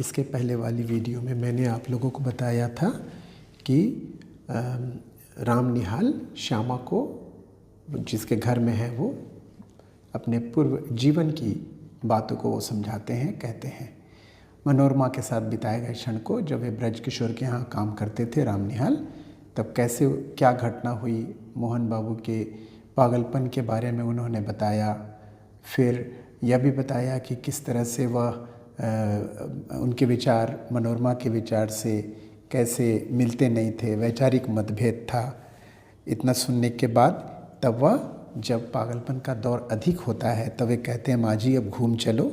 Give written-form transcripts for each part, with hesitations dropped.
इसके पहले वाली वीडियो में मैंने आप लोगों को बताया था कि राम निहाल श्यामा को, जिसके घर में है, वो अपने पूर्व जीवन की बातों को वो समझाते हैं। कहते हैं मनोरमा के साथ बिताए गए क्षण को, जब वे ब्रज किशोर के यहाँ काम करते थे राम निहाल, तब कैसे क्या घटना हुई, मोहन बाबू के पागलपन के बारे में उन्होंने बताया। फिर यह भी बताया कि किस तरह से वह उनके विचार मनोरमा के विचार से कैसे मिलते नहीं थे, वैचारिक मतभेद था। इतना सुनने के बाद तब वह, जब पागलपन का दौर अधिक होता है, तब वे कहते हैं माँ जी अब घूम चलो।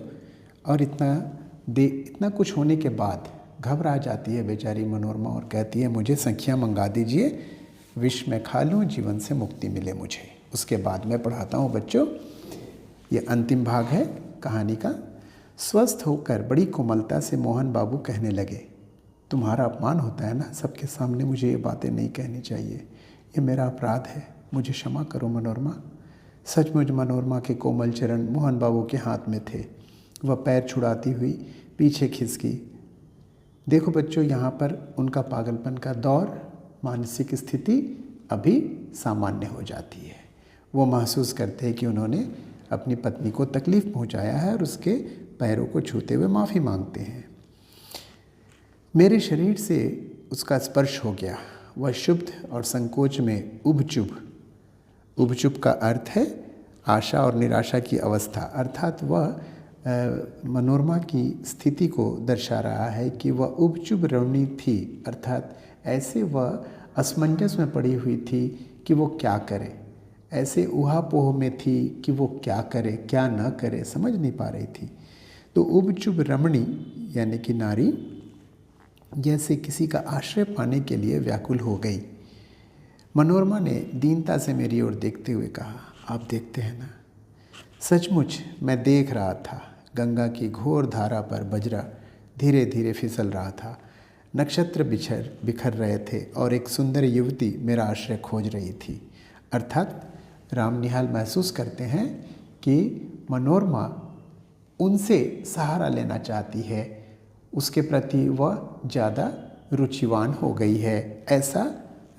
और इतना कुछ होने के बाद घबरा जाती है बेचारी मनोरमा और कहती है मुझे संखियाँ मंगा दीजिए, विष में खा लूँ, जीवन से मुक्ति मिले मुझे। उसके बाद मैं पढ़ाता हूँ बच्चों, ये अंतिम भाग है कहानी का। स्वस्थ होकर बड़ी कोमलता से मोहन बाबू कहने लगे, तुम्हारा अपमान होता है ना, सबके सामने मुझे ये बातें नहीं कहनी चाहिए, ये मेरा अपराध है, मुझे क्षमा करो मनोरमा। सचमुच मनोरमा के कोमल चरण मोहन बाबू के हाथ में थे। वह पैर छुड़ाती हुई पीछे खिसकी। देखो बच्चों, यहाँ पर उनका पागलपन का दौर, मानसिक स्थिति अभी सामान्य हो जाती है। वो महसूस करते हैं कि उन्होंने अपनी पत्नी को तकलीफ़ पहुँचाया है और उसके पैरों को छूते हुए माफ़ी मांगते हैं। मेरे शरीर से उसका स्पर्श हो गया। वह शुद्ध और संकोच में उबचुब का अर्थ है आशा और निराशा की अवस्था, अर्थात वह मनोरमा की स्थिति को दर्शा रहा है कि वह उबचुब रमणी थी, अर्थात ऐसे वह असमंजस में पड़ी हुई थी कि वो क्या करे, ऐसे उहापोह में थी कि वो क्या करे क्या न करे, समझ नहीं पा रही थी। तो उबचुब रमणी यानी कि नारी जैसे किसी का आश्रय पाने के लिए व्याकुल हो गई। मनोरमा ने दीनता से मेरी ओर देखते हुए कहा, आप देखते हैं ना, सचमुच मैं देख रहा था, गंगा की घोर धारा पर बजरा धीरे धीरे फिसल रहा था, नक्षत्र बिखर रहे थे और एक सुंदर युवती मेरा आश्रय खोज रही थी। अर्थात राम निहाल महसूस करते हैं कि मनोरमा उनसे सहारा लेना चाहती है, उसके प्रति वह ज़्यादा रुचिवान हो गई है, ऐसा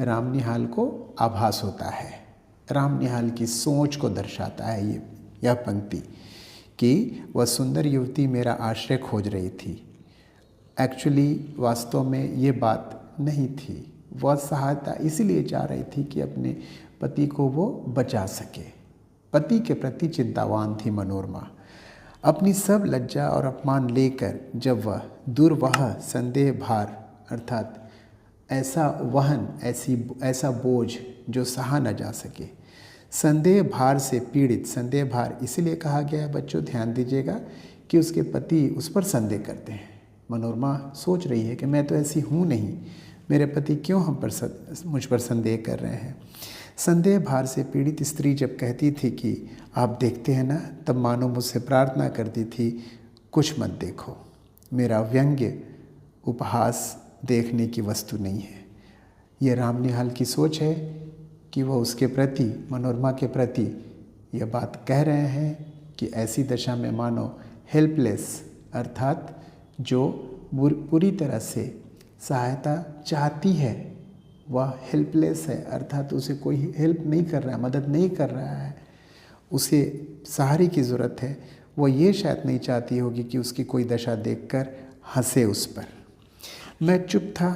राम निहाल को आभास होता है। राम निहाल की सोच को दर्शाता है यह पंक्ति कि वह सुंदर युवती मेरा आश्रय खोज रही थी। एक्चुअली वास्तव में ये बात नहीं थी, वह सहायता इसीलिए चाह रही थी कि अपने पति को वो बचा सके। पति के प्रति चिंतावान थी मनोरमा। अपनी सब लज्जा और अपमान लेकर जब वह दुर्वह संदेह भार, अर्थात ऐसा वहन, ऐसा बोझ जो सहा न जा सके, संदेह भार से पीड़ित, संदेह भार इसलिए कहा गया है बच्चों, ध्यान दीजिएगा कि उसके पति उस पर संदेह करते हैं। मनोरमा सोच रही है कि मैं तो ऐसी हूँ नहीं, मेरे पति क्यों मुझ पर संदेह कर रहे हैं। संदेह भार से पीड़ित स्त्री जब कहती थी कि आप देखते हैं ना, तब मानो मुझसे प्रार्थना करती थी कुछ मत देखो, मेरा व्यंग्य उपहास देखने की वस्तु नहीं है। यह राम निहाल की सोच है कि वह उसके प्रति, मनोरमा के प्रति यह बात कह रहे हैं कि ऐसी दशा में मानो हेल्पलेस, अर्थात जो पूरी तरह से सहायता चाहती है वह हेल्पलेस है, अर्थात उसे कोई हेल्प नहीं कर रहा है, मदद नहीं कर रहा है, उसे सहारे की ज़रूरत है। वो ये शायद नहीं चाहती होगी कि उसकी कोई दशा देखकर हंसे उस पर। मैं चुप था,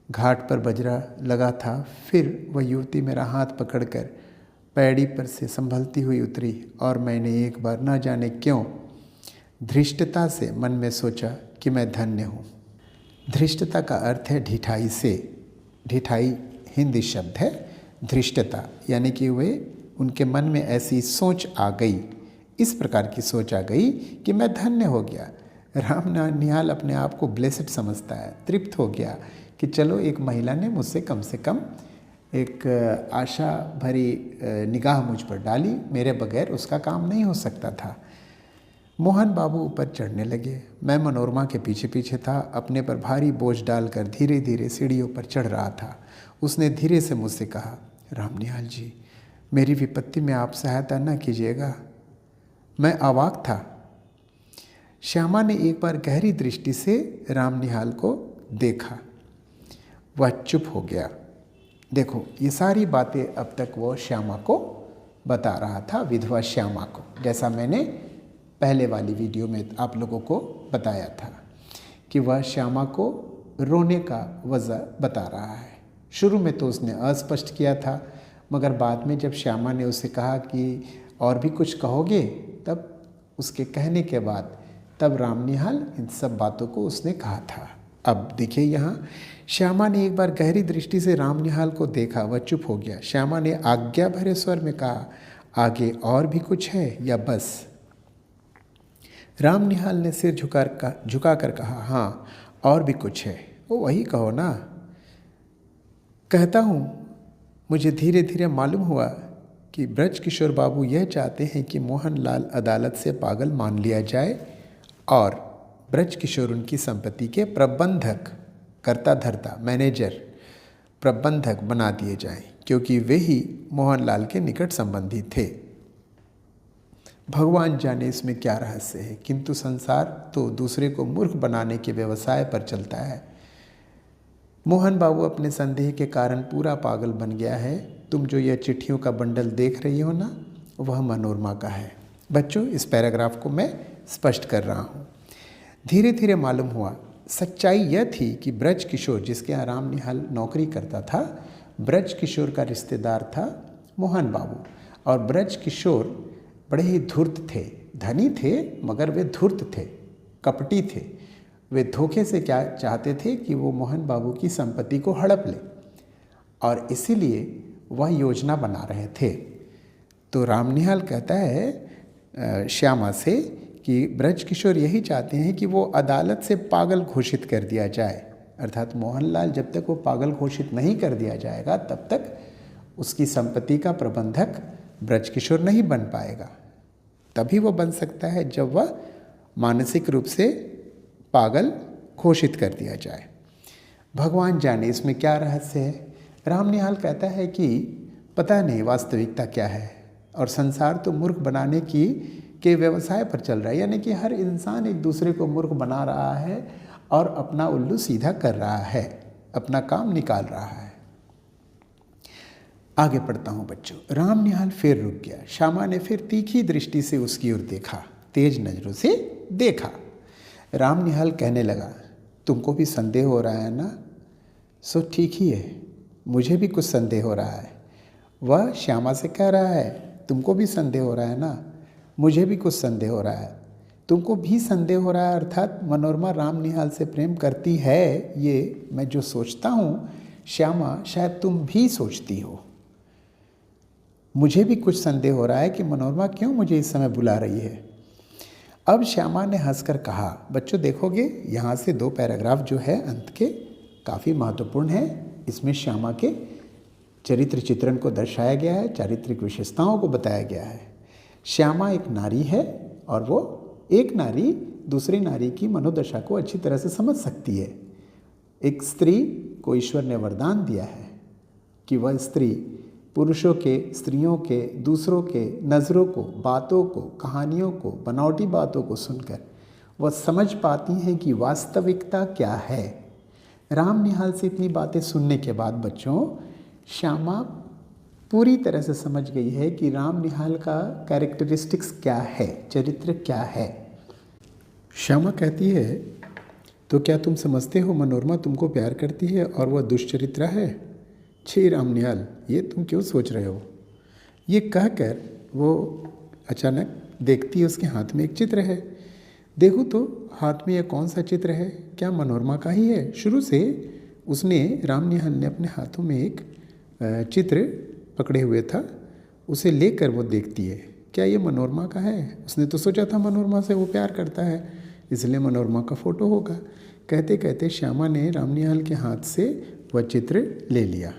घाट पर बजरा लगा था। फिर वह युवती मेरा हाथ पकड़कर पैड़ी पर से संभलती हुई उतरी और मैंने एक बार न जाने क्यों धृष्टता से मन में सोचा कि मैं धन्य हूँ। धृष्टता का अर्थ है ढिठाई से, ढिठाई हिंदी शब्द है, धृष्टता यानी कि वे, उनके मन में ऐसी सोच आ गई, इस प्रकार की सोच आ गई कि मैं धन्य हो गया। राम निहाल अपने आप को ब्लेसड समझता है, तृप्त हो गया कि चलो एक महिला ने मुझसे कम से कम एक आशा भरी निगाह मुझ पर डाली, मेरे बगैर उसका काम नहीं हो सकता था। मोहन बाबू ऊपर चढ़ने लगे। मैं मनोरमा के पीछे पीछे था, अपने पर भारी बोझ डालकर धीरे धीरे सीढ़ियों पर चढ़ रहा था। उसने धीरे से मुझसे कहा, राम निहाल जी, मेरी विपत्ति में आप सहायता न कीजिएगा। मैं अवाक था। श्यामा ने एक बार गहरी दृष्टि से राम निहाल को देखा। वह चुप हो गया। देखो, ये सारी बातें अब तक वो श्यामा को बता रहा था, विधवा श्यामा को, जैसा मैंने पहले वाली वीडियो में आप लोगों को बताया था कि वह श्यामा को रोने का वजह बता रहा है। शुरू में तो उसने अस्पष्ट किया था, मगर बाद में जब श्यामा ने उसे कहा कि और भी कुछ कहोगे, तब उसके कहने के बाद तब राम निहाल इन सब बातों को उसने कहा था। अब देखिए यहाँ, श्यामा ने एक बार गहरी दृष्टि से राम निहाल को देखा। वह चुप हो गया। श्यामा ने आज्ञा भरे स्वर में कहा, आगे और भी कुछ है या बस? राम निहाल ने सिर झुकाकर कहा, हाँ और भी कुछ है। वो वही कहो ना। कहता हूँ, मुझे धीरे धीरे मालूम हुआ कि ब्रज किशोर बाबू यह चाहते हैं कि मोहनलाल अदालत से पागल मान लिया जाए और ब्रज किशोर उनकी संपत्ति के प्रबंधक, कर्ता धर्ता, मैनेजर, प्रबंधक बना दिए जाएं, क्योंकि वे ही मोहनलाल के निकट संबंधी थे। भगवान जाने इसमें क्या रहस्य है, किंतु संसार तो दूसरे को मूर्ख बनाने के व्यवसाय पर चलता है। मोहन बाबू अपने संदेह के कारण पूरा पागल बन गया है। तुम जो यह चिट्ठियों का बंडल देख रही हो ना, वह मनोरमा का है। बच्चों, इस पैराग्राफ को मैं स्पष्ट कर रहा हूँ। धीरे धीरे मालूम हुआ, सच्चाई यह थी कि ब्रज किशोर, जिसके यहाँ राम निहाल नौकरी करता था, ब्रज किशोर का रिश्तेदार था मोहन बाबू। और ब्रज किशोर बड़े ही धूर्त थे, धनी थे मगर वे धूर्त थे, कपटी थे। वे धोखे से क्या चाहते थे कि वो मोहन बाबू की संपत्ति को हड़प ले, और इसीलिए वह योजना बना रहे थे। तो राम निहाल कहता है श्यामा से कि ब्रज किशोर यही चाहते हैं कि वो अदालत से पागल घोषित कर दिया जाए, अर्थात मोहनलाल जब तक वो पागल घोषित नहीं कर दिया जाएगा तब तक उसकी संपत्ति का प्रबंधक ब्रज किशोर नहीं बन पाएगा। तभी वो बन सकता है जब वह मानसिक रूप से पागल घोषित कर दिया जाए। भगवान जाने इसमें क्या रहस्य है। राम निहाल कहता है कि पता नहीं वास्तविकता क्या है, और संसार तो मूर्ख बनाने के व्यवसाय पर चल रहा है, यानी कि हर इंसान एक दूसरे को मूर्ख बना रहा है और अपना उल्लू सीधा कर रहा है, अपना काम निकाल रहा है। आगे पढ़ता हूँ बच्चों। राम निहाल फिर रुक गया। श्यामा ने फिर तीखी दृष्टि से उसकी ओर देखा, तेज नजरों से देखा। राम निहाल कहने लगा, तुमको भी संदेह हो रहा है ना? सो ठीक ही है, मुझे भी कुछ संदेह हो रहा है। वह श्यामा से कह रहा है, तुमको भी संदेह हो रहा है ना? मुझे भी कुछ संदेह हो रहा है। तुमको भी संदेह हो रहा है, अर्थात मनोरमा राम निहाल से प्रेम करती है, ये मैं जो सोचता हूँ श्यामा, शायद तुम भी सोचती हो। मुझे भी कुछ संदेह हो रहा है कि मनोरमा क्यों मुझे इस समय बुला रही है। अब श्यामा ने हंसकर कहा। बच्चों देखोगे, यहाँ से 2 पैराग्राफ जो है अंत के काफ़ी महत्वपूर्ण है। इसमें श्यामा के चरित्र चित्रण को दर्शाया गया है, चारित्रिक विशेषताओं को बताया गया है। श्यामा एक नारी है और वो एक नारी दूसरी नारी की मनोदशा को अच्छी तरह से समझ सकती है। एक स्त्री को ईश्वर ने वरदान दिया है कि वह स्त्री पुरुषों के, स्त्रियों के, दूसरों के नज़रों को, बातों को, कहानियों को, बनावटी बातों को सुनकर वह समझ पाती हैं कि वास्तविकता क्या है। राम निहाल से इतनी बातें सुनने के बाद बच्चों, श्यामा पूरी तरह से समझ गई है कि राम निहाल का कैरेक्टरिस्टिक्स क्या है, चरित्र क्या है। श्यामा कहती है, तो क्या तुम समझते हो मनोरमा तुमको प्यार करती है और वह दुष्चरित्रा है? छी राम निहाल, ये तुम क्यों सोच रहे हो? ये कहकर वो अचानक देखती है उसके हाथ में एक चित्र है। देखो तो हाथ में यह कौन सा चित्र है? क्या मनोरमा का ही है? शुरू से उसने, राम निहाल ने अपने हाथों में एक चित्र पकड़े हुए था, उसे लेकर वो देखती है, क्या ये मनोरमा का है? उसने तो सोचा था मनोरमा से वो प्यार करता है, इसलिए मनोरमा का फ़ोटो होगा। कहते कहते श्यामा ने राम निहाल के हाथ से वह चित्र ले लिया।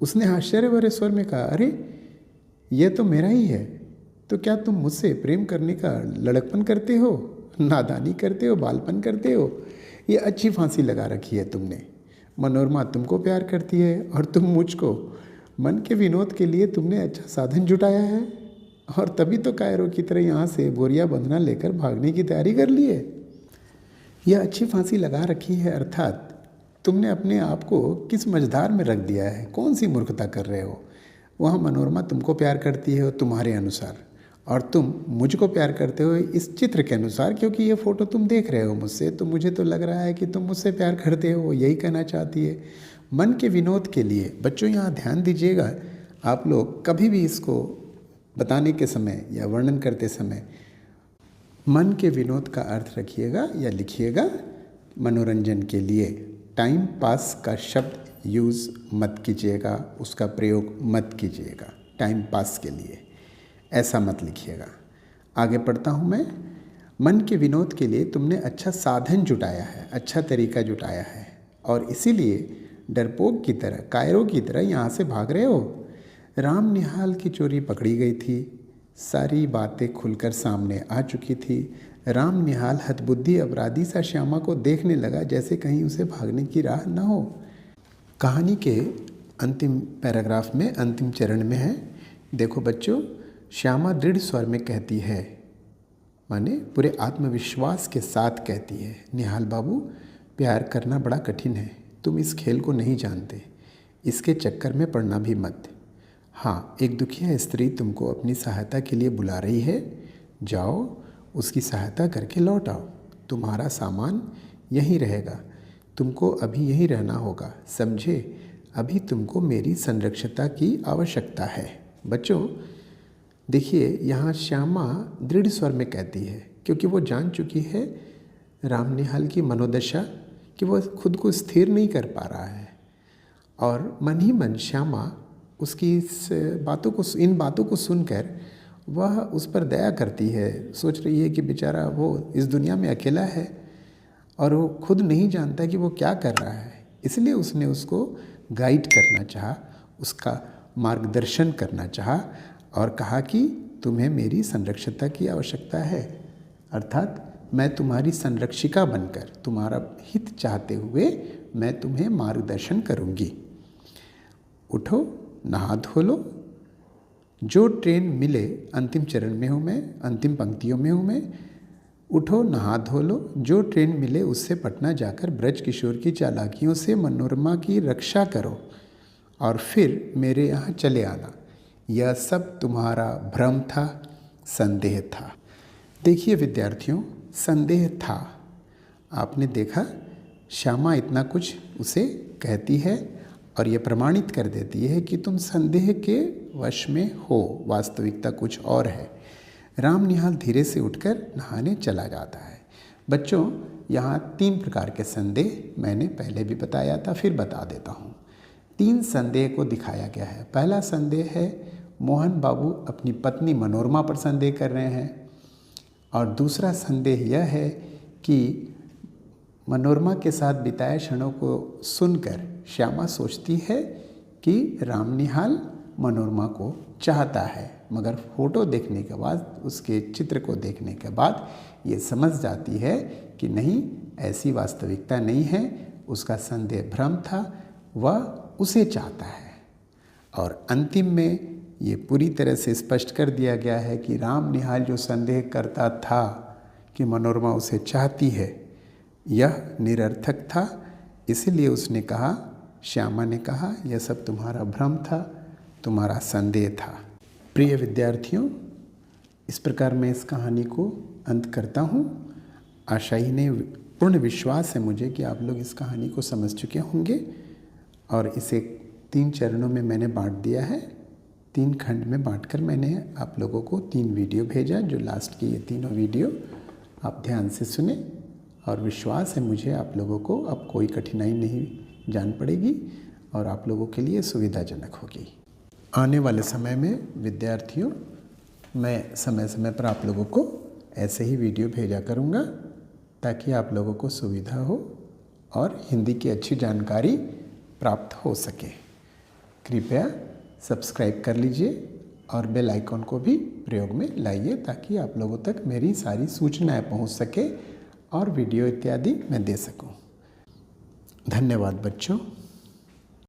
उसने आश्चर्य भरे स्वर में कहा, अरे ये तो मेरा ही है। तो क्या तुम मुझसे प्रेम करने का लड़कपन करते हो, नादानी करते हो, बालपन करते हो? ये अच्छी फांसी लगा रखी है तुमने। मनोरमा तुमको प्यार करती है और तुम मुझको। मन के विनोद के लिए तुमने अच्छा साधन जुटाया है और तभी तो कायरों की तरह यहाँ से बोरिया बंधना लेकर भागने की तैयारी कर ली है। यह अच्छी फांसी लगा रखी है, अर्थात तुमने अपने आप को किस मझधार में रख दिया है, कौन सी मूर्खता कर रहे हो। वह मनोरमा तुमको प्यार करती है तुम्हारे अनुसार, और तुम मुझको प्यार करते हो इस चित्र के अनुसार, क्योंकि ये फ़ोटो तुम देख रहे हो मुझसे, तो मुझे तो लग रहा है कि तुम मुझसे प्यार करते हो, यही कहना चाहती है। मन के विनोद के लिए बच्चों यहाँ ध्यान दीजिएगा, आप लोग कभी भी इसको बताने के समय या वर्णन करते समय मन के विनोद का अर्थ रखिएगा या लिखिएगा मनोरंजन के लिए। टाइम पास का शब्द यूज़ मत कीजिएगा, उसका प्रयोग मत कीजिएगा टाइम पास के लिए, ऐसा मत लिखिएगा। आगे पढ़ता हूँ मैं। मन के विनोद के लिए तुमने अच्छा साधन जुटाया है, अच्छा तरीका जुटाया है, और इसीलिए डरपोक की तरह, कायरों की तरह यहाँ से भाग रहे हो। राम निहाल की चोरी पकड़ी गई थी, सारी बातें खुलकर सामने आ चुकी थी। राम निहाल हतबुद्धि अपराधी सा श्यामा को देखने लगा, जैसे कहीं उसे भागने की राह न हो। कहानी के अंतिम पैराग्राफ में, अंतिम चरण में है, देखो बच्चों, श्यामा दृढ़ स्वर में कहती है, माने पूरे आत्मविश्वास के साथ कहती है, निहाल बाबू, प्यार करना बड़ा कठिन है, तुम इस खेल को नहीं जानते, इसके चक्कर में पड़ना भी मत। हाँ, एक दुखिया स्त्री तुमको अपनी सहायता के लिए बुला रही है, जाओ उसकी सहायता करके लौट आओ, तुम्हारा सामान यहीं रहेगा, तुमको अभी यहीं रहना होगा, समझे। अभी तुमको मेरी संरक्षता की आवश्यकता है। बच्चों देखिए, यहाँ श्यामा दृढ़ स्वर में कहती है, क्योंकि वो जान चुकी है राम निहाल की मनोदशा, कि वो खुद को स्थिर नहीं कर पा रहा है, और मन ही मन श्यामा उसकी इन बातों को सुनकर वह उस पर दया करती है, सोच रही है कि बेचारा वो इस दुनिया में अकेला है और वो खुद नहीं जानता कि वो क्या कर रहा है, इसलिए उसने उसको गाइड करना चाहा, उसका मार्गदर्शन करना चाहा, और कहा कि तुम्हें मेरी संरक्षता की आवश्यकता है, अर्थात मैं तुम्हारी संरक्षिका बनकर, तुम्हारा हित चाहते हुए मैं तुम्हें मार्गदर्शन करूँगी। उठो, नहा धो लो, जो ट्रेन मिले, अंतिम चरण में हूँ मैं, अंतिम पंक्तियों में हूँ मैं। उठो, नहा धो लो, जो ट्रेन मिले उससे पटना जाकर ब्रज किशोर की चालाकियों से मनोरमा की रक्षा करो, और फिर मेरे यहाँ चले आना। यह सब तुम्हारा भ्रम था, संदेह था। देखिए विद्यार्थियों, संदेह था। आपने देखा, श्यामा इतना कुछ उसे कहती है और ये प्रमाणित कर देती है कि तुम संदेह के वश में हो, वास्तविकता कुछ और है। राम निहाल धीरे से उठकर नहाने चला जाता है। बच्चों, यहाँ 3 प्रकार के संदेह मैंने पहले भी बताया था, फिर बता देता हूँ। 3 संदेह को दिखाया गया है। पहला संदेह है, मोहन बाबू अपनी पत्नी मनोरमा पर संदेह कर रहे हैं, और दूसरा संदेह यह है कि मनोरमा के साथ बिताए क्षणों को सुनकर श्यामा सोचती है कि राम निहाल मनोरमा को चाहता है, मगर फ़ोटो देखने के बाद, उसके चित्र को देखने के बाद ये समझ जाती है कि नहीं, ऐसी वास्तविकता नहीं है, उसका संदेह भ्रम था, वह उसे चाहता है। और अंतिम में ये पूरी तरह से स्पष्ट कर दिया गया है कि राम निहाल जो संदेह करता था कि मनोरमा उसे चाहती है, यह निरर्थक था। इसीलिए उसने कहा, श्यामा ने कहा, यह सब तुम्हारा भ्रम था, तुम्हारा संदेह था। प्रिय विद्यार्थियों, इस प्रकार मैं इस कहानी को अंत करता हूँ। आशा ही नहीं, पूर्ण विश्वास है मुझे कि आप लोग इस कहानी को समझ चुके होंगे, और इसे 3 चरणों में मैंने बांट दिया है। 3 खंड में बांटकर मैंने आप लोगों को 3 वीडियो भेजा, जो लास्ट की ये तीनों वीडियो आप ध्यान से सुने, और विश्वास है मुझे आप लोगों को अब कोई कठिनाई नहीं जान पड़ेगी और आप लोगों के लिए सुविधाजनक होगी। आने वाले समय में विद्यार्थियों, मैं समय समय पर आप लोगों को ऐसे ही वीडियो भेजा करूँगा, ताकि आप लोगों को सुविधा हो और हिंदी की अच्छी जानकारी प्राप्त हो सके। कृपया सब्सक्राइब कर लीजिए और बेल आइकॉन को भी प्रयोग में लाइए, ताकि आप लोगों तक मेरी सारी सूचनाएं पहुंच सके और वीडियो इत्यादि मैं दे सकूं। धन्यवाद बच्चों।